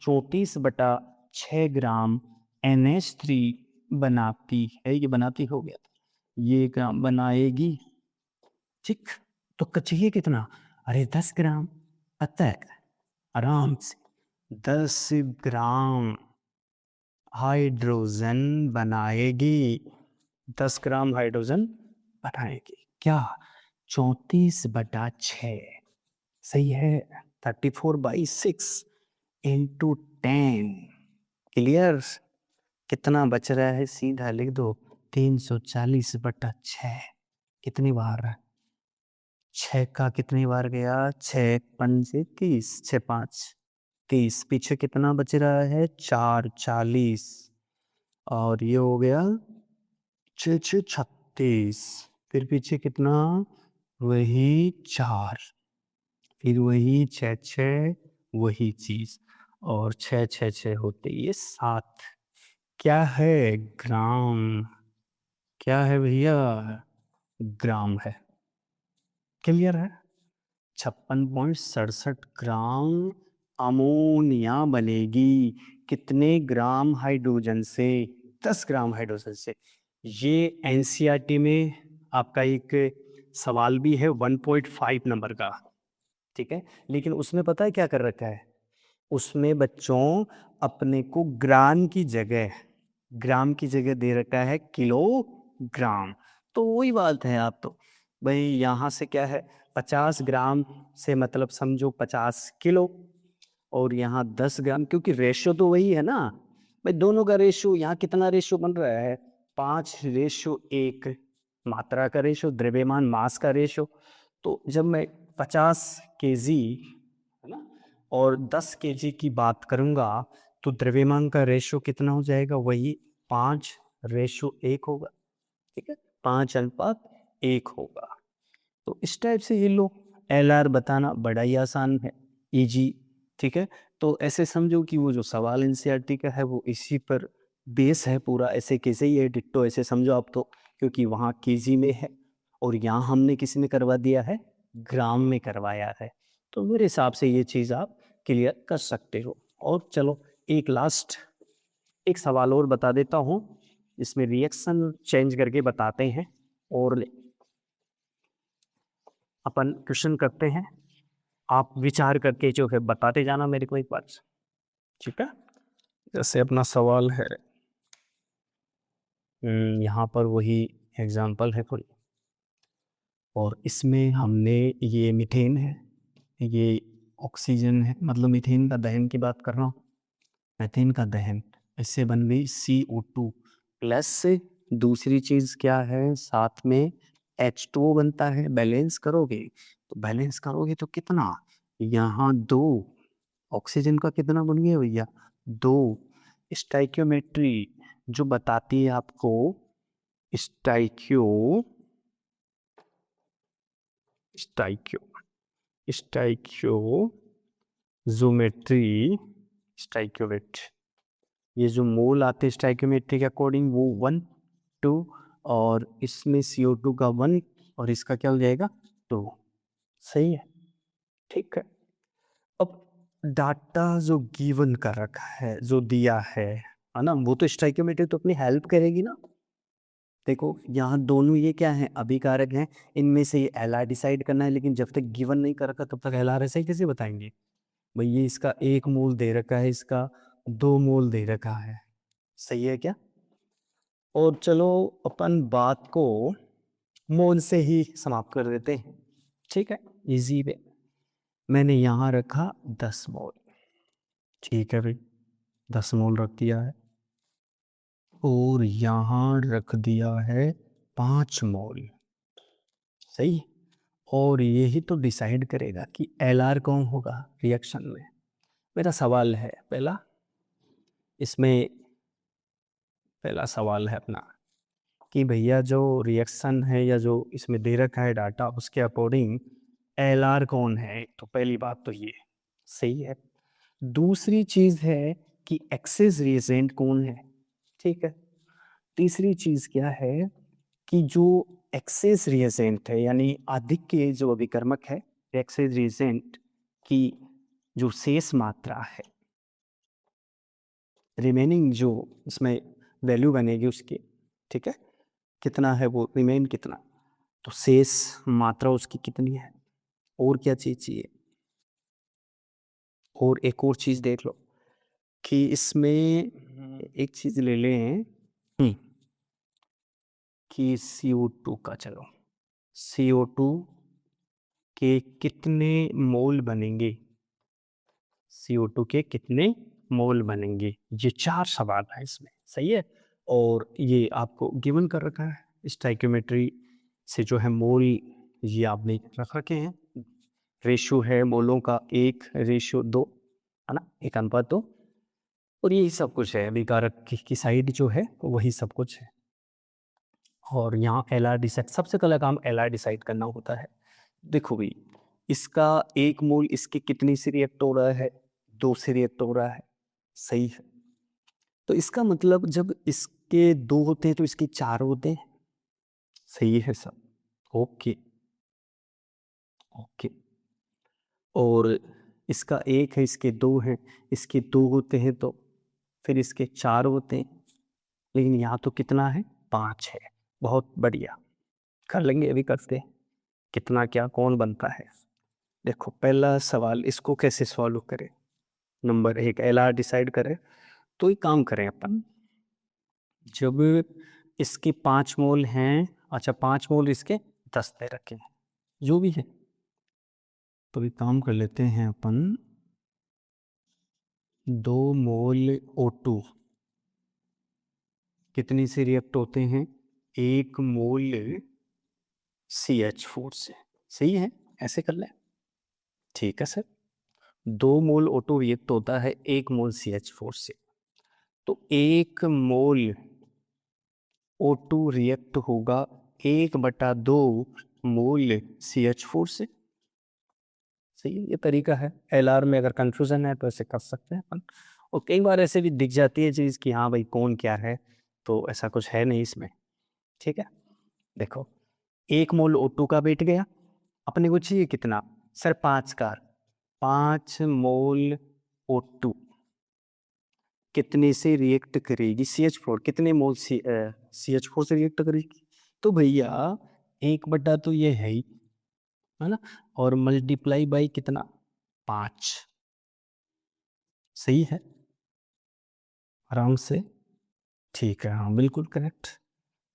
34/6 ग्राम NH3 बनाती है, ये बनाती हो गया, ये ग्राम बनाएगी, ठीक। तो चाहिए कितना, अरे 10 ग्राम, पता है आराम से 10 ग्राम हाइड्रोजन बनाएगी, 10 ग्राम हाइड्रोजन बनाएगी। क्या, 34/6, सही है, 34/6 इंटू 10। क्लियर, कितना बच रहा है सीधा लिख दो, 340/6। कितनी बार, 6 का कितनी बार गया, 6 पंजे 30, 6 5 30, पीछे कितना बच रहा है 4 40, और ये हो गया 6 6 36, फिर पीछे कितना, वही 4, फिर वही 6 6, वही चीज, और 6 6 6 होते ये 7। क्या है, ग्राम, क्या है भैया, ग्राम है। क्लियर है, 56.67 ग्राम अमोनिया बनेगी, कितने ग्राम हाइड्रोजन से, 10 ग्राम हाइड्रोजन से। ये NCERT में आपका एक सवाल भी है 1.5 नंबर का, ठीक है। लेकिन उसमें पता है क्या कर रखा है, उसमें बच्चों अपने को ग्राम की जगह दे रखा है किलोग्राम। तो वही बात है, आप तो भाई यहाँ से क्या है, 50 ग्राम से मतलब समझो 50 किलो, और यहाँ 10 ग्राम, क्योंकि रेशो तो वही है ना भाई, दोनों का रेशो। यहाँ कितना रेशो बन रहा है, 5:1, मात्रा का रेशो, द्रव्यमान मास का रेशो। तो जब मैं 50 kg है ना और 10 kg की बात करूंगा, तो द्रव्यमान का रेशो कितना हो जाएगा, वही 5:1 होगा। ठीक है, 5:1 होगा। तो इस टाइप से ये लो, LR बताना बड़ा ही आसान है, इजी। ठीक है, तो ऐसे समझो कि वो जो सवाल एनसीईआरटी का है वो इसी पर बेस है पूरा, ऐसे कैसे ही है डिट्टो, ऐसे समझो आप तो, क्योंकि वहाँ केजी में है और यहाँ हमने किसी में करवा दिया है, ग्राम में करवाया है। तो मेरे हिसाब से ये चीज़ आप क्लियर कर सकते हो। और चलो एक लास्ट एक सवाल और बता देता हूँ, इसमें रिएक्शन चेंज करके बताते हैं और अपन क्वेश्चन करते हैं। आप विचार करके जो है बताते जाना मेरे को एक बार, ठीक है। जैसे अपना सवाल है, यहाँ पर वही एग्जाम्पल है कोई, और इसमें हमने ये मीथेन है, ये ऑक्सीजन है, मतलब मीथेन का दहन की बात कर रहा हूँ, मीथेन का दहन, इससे बन गई CO2 प्लस दूसरी चीज़ क्या है, साथ में H2O बनता है। बैलेंस करोगे तो कितना, यहाँ 2, ऑक्सीजन का कितना बन गया भैया, 2। स्टाइक्योमेट्री जो बताती है आपको, स्टाइक्यो स्टाइक्यो स्टाइक्योजोमेट्री स्टाइक्योमेट्री, ये जो मोल आते हैं स्टाइक्योमेट्री के अकॉर्डिंग, वो 1, 2, और इसमें CO2 का 1 और इसका क्या हो जाएगा 2। सही है, ठीक है। अब डाटा जो गिवन कर रखा है, जो दिया है ना, वो तो स्टाइक्योमेट्री तो अपनी हेल्प करेगी ना। देखो यहाँ दोनों ये क्या है, अभिकारक हैं, इनमें से ये LR डिसाइड करना है, लेकिन जब तक गिवन नहीं कर रखा तब तक LR ऐसे ही कैसे बताएंगे भाई, ये इसका 1 मोल दे रखा है, इसका 2 मोल दे रखा है। सही है क्या। और चलो अपन बात को मोल से ही समाप्त कर देते हैं, ठीक है, इजी वे। मैंने यहाँ रखा 10 मोल, ठीक है भाई, 10 मोल रख दिया है, और यहाँ रख दिया है 5 मोल। सही। और यही तो डिसाइड करेगा कि LR कौन होगा रिएक्शन में। मेरा सवाल है इसमें पहला सवाल है अपना कि भैया जो रिएक्शन है या जो इसमें दे रखा है डाटा, उसके अकॉर्डिंग LR कौन है। तो पहली बात तो ये सही है। दूसरी चीज़ है कि एक्सेस रिएजेंट कौन है, ठीक है। तीसरी चीज़ क्या है कि जो एक्सेस रिएजेंट है, यानी अधिक के जो अभिकर्मक है, एक्सेस रिएजेंट की जो शेष मात्रा है, रिमेनिंग जो इसमें वैल्यू बनेगी उसकी, ठीक है, कितना है वो रिमेन कितना, तो शेष मात्रा उसकी कितनी है। और क्या चीज़ चाहिए, और एक और चीज़ देख लो कि इसमें एक चीज़ ले लें, कि CO2 का, चलो CO2 के कितने मोल बनेंगे, CO2 के कितने मोल बनेंगे, ये 4 सवाल है इसमें। सही है, और ये आपको गिवन कर रखा है स्टाइक्योमेट्री से, जो है मोल ये आपने रख रखे हैं, रेशो है मोलों का 1:2, है ना, 1:2, और यही सब कुछ है, अभिकारक की साइड जो है वही सब कुछ है। और यहाँ LR डिसाइड, सबसे पहला काम LR डिसाइड करना होता है। देखो भाई, इसका 1 मोल इसके कितनी से रिएक्ट हो रहा है, 2 से रिएक्ट हो रहा है। सही है, तो इसका मतलब जब इसके 2 होते हैं तो इसके 4 होते हैं। सही है सब, ओके ओके। और इसका 1 है, इसके 2 हैं, इसके 2 होते हैं तो फिर इसके 4 होते हैं, लेकिन यहाँ तो कितना है, 5 है। बहुत बढ़िया, कर लेंगे, अभी करते हैं कितना क्या कौन बनता है। देखो पहला सवाल, इसको कैसे सॉल्व करें? नंबर एक, एलआर डिसाइड करें। तो एक काम करें अपन, जब इसके 5 मोल हैं, अच्छा 5 मोल इसके 10 दे रखे हैं, जो भी है, तो एक काम कर लेते हैं अपन, 2 मोल O2 कितनी से रिएक्ट होते हैं? 1 मोल CH4 से। सही है, ऐसे कर लें। ठीक है सर, 2 मोल O2 रिएक्ट होता है 1 मोल CH4 से, तो 1 मोल O2 रिएक्ट होगा 1/2 मोल CH4 से। सही है, ये तरीका है। एलआर में अगर कंफ्यूजन है तो ऐसे कर सकते हैं अपन। और कई बार ऐसे भी दिख जाती है चीज़ कि हाँ भाई कौन क्या है, तो ऐसा कुछ है नहीं इसमें। ठीक है, देखो 1 मोल O2 का बैठ गया, अपने को चाहिए कितना सर? 5 का। 5 मोल O2 कितने से रिएक्ट करेगी? CH4 कितने मोल CH4 से रिएक्ट करेगी? तो भैया 1 बटा तो ये है ना, और मल्टीप्लाई बाई कितना? 5। सही है, आराम से। ठीक है, हाँ बिल्कुल करेक्ट।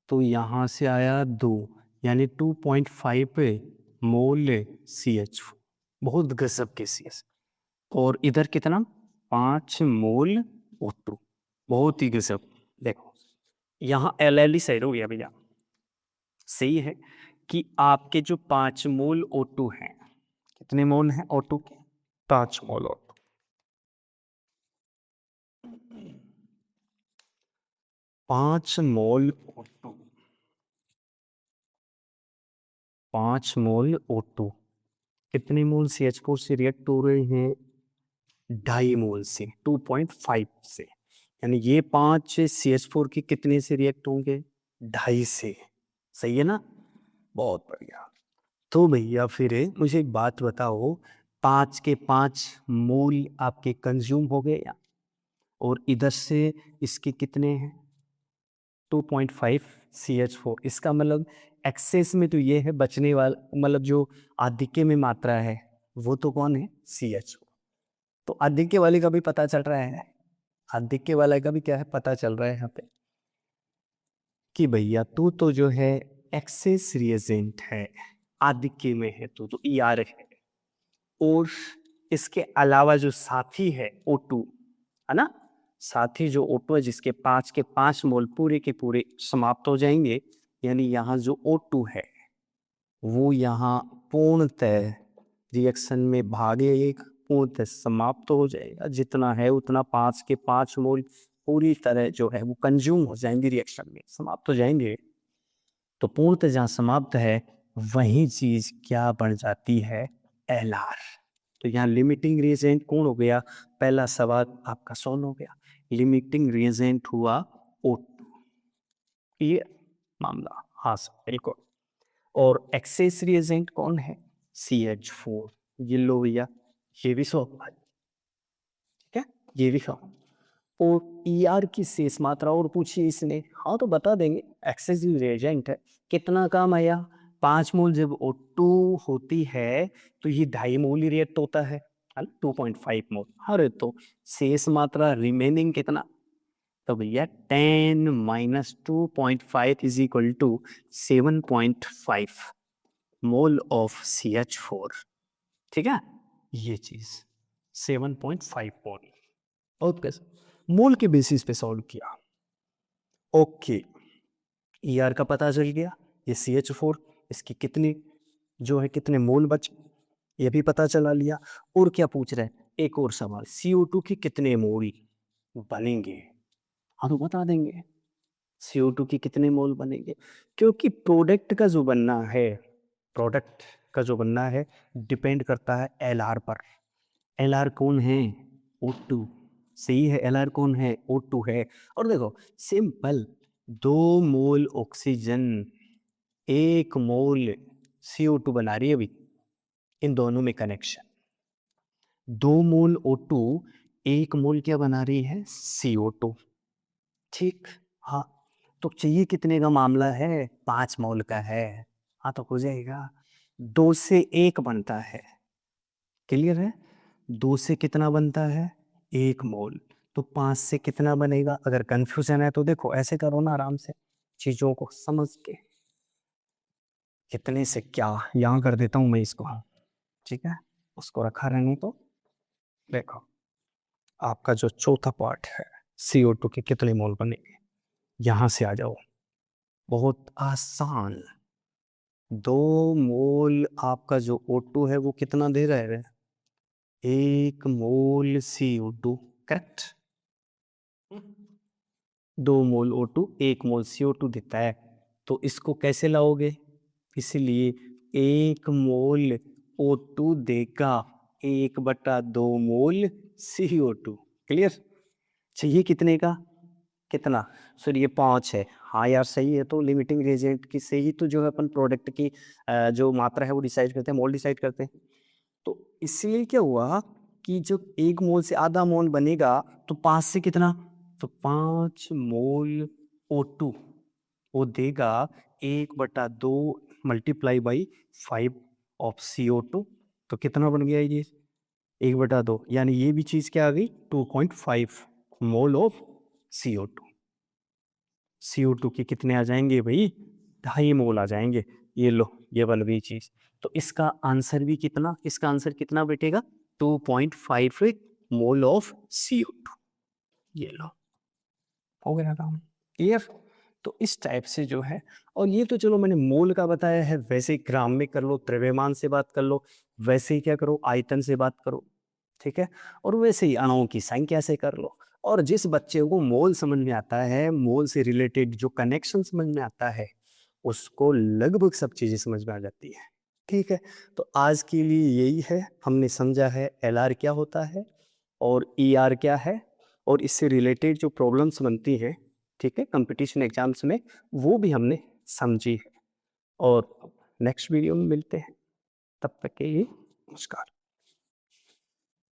तो यहाँ से आया 2, यानी 2.5 पे मोल CH4, बहुत गजब के CS। और इधर कितना? 5 मोल O2, बहुत ही गजब। देखो यहाँ LL साइड हो गया भैया। सही है कि आपके जो 5 मोल O2 हैं, कितने मोल हैं O2 के? 5 मोल O2। 5 मोल O2, 5 मोल O2 कितने मोल CH4 से रिएक्ट हो रहे हैं? 2.5 मोल से, 2.5 से। यानी ये 5 CH4 के कितने से रिएक्ट होंगे? 2.5 से। सही है ना, बहुत बढ़िया। तो भैया फिर मुझे एक बात बताओ, 5 के 5 मोल आपके कंज्यूम हो गए या? और इधर से इसके कितने हैं? 2.5 CH4। इसका मतलब एक्सेस में तो ये है, बचने वाला मतलब जो आधिक्य में मात्रा है वो तो कौन है? CH4। तो आधिक्य वाले का भी पता चल रहा है, आधिक्य वाले का भी क्या है पता चल रहा है यहाँ पे, कि भैया तू तो जो है एक्सेस रिएजेंट है, आधिक्य में है तो ER है। और इसके अलावा जो साथी है O2, है ना, साथी जो O2 है जिसके 5 के 5 मोल पूरे के पूरे समाप्त हो जाएंगे, यानी यहाँ जो O2 है वो यहाँ पूर्णतः रिएक्शन में भागेगा, पूर्णतः समाप्त हो जाएगा। जितना है उतना 5 के 5 मोल पूरी तरह जो है वो कंज्यूम हो जाएंगे, रिएक्शन में समाप्त हो जाएंगे। तो पूर्णतः जहाँ समाप्त है वही चीज क्या बन जाती है? LR। तो यहाँ लिमिटिंग रिएजेंट कौन हो गया? पहला सवाल आपका सॉल्व हो गया, लिमिटिंग रिएजेंट हुआ O2। ये मामला, हाँ सर बिल्कुल। और एक्सेस रिएजेंट कौन है? CH4। ये लो भैया, ये भी सॉल्व। ठीक है, ये भी सॉल्व। और ER की शेष मात्रा और पूछी इसने, हाँ तो बता देंगे, एक्सेसिव रिएजेंट है। कितना काम आया? 5 मोल जब O2 होती है तो ये 2.5 मोल ही रिएक्ट होता है, 2.5 मोल। अरे तो शेष मात्रा रिमेनिंग कितना? तो भैया 10 minus 2.5 is equal to 7.5 mole of CH4। ठीक है, ये चीज 7.5 मोल। ओके, मोल के बेसिस पे सॉल्व किया। ओके, ER का पता चल गया, ये CH4 इसकी कितनी जो है कितने मोल बच, ये भी पता चला लिया। और क्या पूछ रहे हैं? एक और सवाल, CO2 के कितने मोल बनेंगे? हाँ तो बता देंगे, CO2 की कितने मोल बनेंगे, क्योंकि प्रोडक्ट का जो बनना है, प्रोडक्ट का जो बनना है डिपेंड करता है LR पर। LR कौन है? O2। सही है, LR कौन है? O2 है। और देखो सिंपल, 2 मोल ऑक्सीजन 1 मोल CO2 बना रही है अभी, इन दोनों में कनेक्शन। 2 मोल O2 1 मोल क्या बना रही है? CO2। ठीक, हाँ तो चाहिए कितने का मामला है? 5 मोल का है। हाँ तो हो जाएगा, 2 से 1 बनता है, क्लियर है? 2 से कितना बनता है? 1 मोल। तो 5 से कितना बनेगा? अगर कन्फ्यूज़न है तो देखो ऐसे करो ना आराम से, चीज़ों को समझ के। कितने से क्या? यहाँ कर देता हूँ मैं इसको, ठीक है? उसको रखा रहने दो। देखो, आपका जो चौथा पार्ट है, CO2 के कितने मोल बनेंगे? यहाँ से आ जाओ। बहुत आसान। 2 मोल आपका जो O2 है वो कितना दे रहा है? 1 मोल CO2, करेक्ट? 2 मोल O2 1 मोल CO2 देता है। तो इसको कैसे लाओगे? इसलिए 1 मोल O2 देगा 1/2 मोल CO2, क्लियर? चाहिए कितने का? कितना? सर ये 5 है। हाँ यार सही है, तो लिमिटिंग रिएजेंट की से ही तो जो है अपन प्रोडक्ट की जो मात्रा है वो डिसाइड करते हैं, मोल डिसाइड करते हैं। तो इसलिए क्या हुआ कि जब 1 मोल से आधा मोल बनेगा तो 5 से कितना? तो 5 मोल O2 वो देगा 1/2 मल्टीप्लाई बाई 5 ऑफ CO2। तो कितना बन गया ये? 1/2, यानी ये भी चीज़ क्या आ गई? 2.5 मोल ऑफ CO2। CO2 के कितने आ जाएंगे भाई? 2.5 मोल आ जाएंगे। ये लो, ये बन गई चीज़। तो इसका आंसर भी कितना? इसका आंसर कितना बेटेगा? 2.5 मोल ऑफ CO2। ये लो, हो गया काम, क्लियर? तो इस टाइप से जो है, और ये तो चलो मैंने मोल का बताया है, वैसे ही ग्राम में कर लो, द्रव्यमान से बात कर लो, वैसे ही क्या करो, आयतन से बात करो, ठीक है? और वैसे ही अणुओं की संख्या से कर लो। और जिस बच्चे को मोल समझ में आता है, मोल से रिलेटेड जो कनेक्शन समझ में आता है, उसको लगभग सब चीज़ें समझ में आ जाती है, ठीक है? तो आज के लिए यही है, हमने समझा है LR क्या होता है और ER क्या है, और इससे रिलेटेड जो प्रॉब्लम्स बनती हैं, ठीक है, कंपटीशन एग्जाम्स में, वो भी हमने समझी है। और नेक्स्ट वीडियो में मिलते हैं, तब तक के लिए नमस्कार।